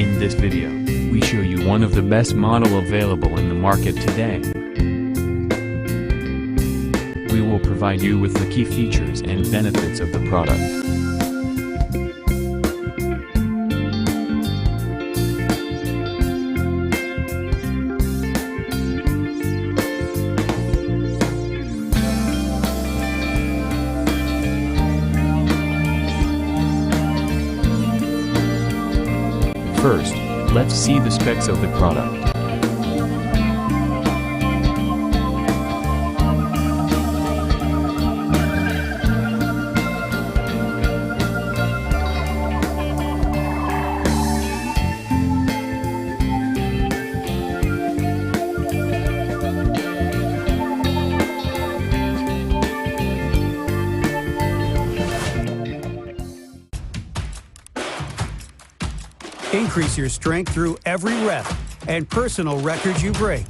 In this video, we show you one of the best model available in the market today. We will provide you with the key features and benefits of the product. First, let's see the specs of the product. Increase your strength through every rep and personal records you break.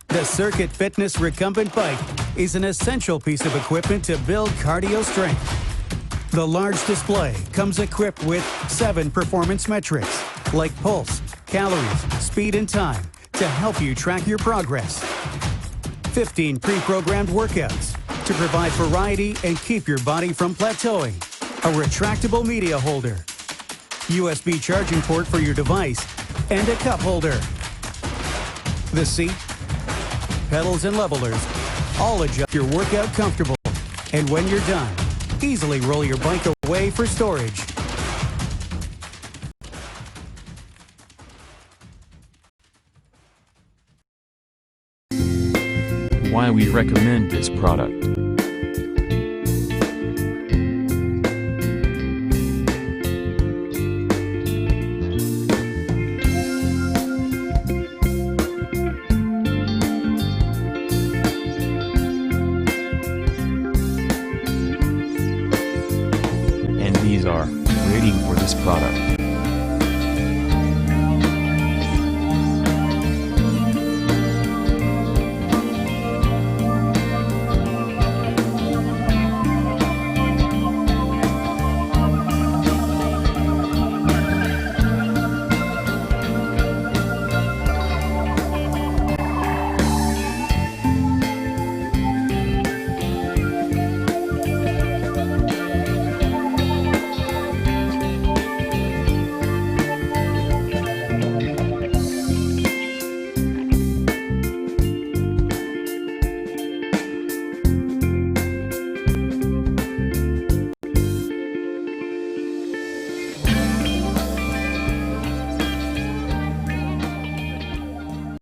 The Circuit Fitness Recumbent bike is an essential piece of equipment to build cardio strength. The large display comes equipped with 7 performance metrics like pulse, calories, speed, and time to help you track your progress. 15 pre-programmed workouts to provide variety and keep your body from plateauing. A retractable media holder, USB charging port for your device, and a cup holder. The seat, pedals, and levelers all adjust your workout comfortable. And when you're done, easily roll your bike away for storage. Why we recommend this product. These are rating for this product.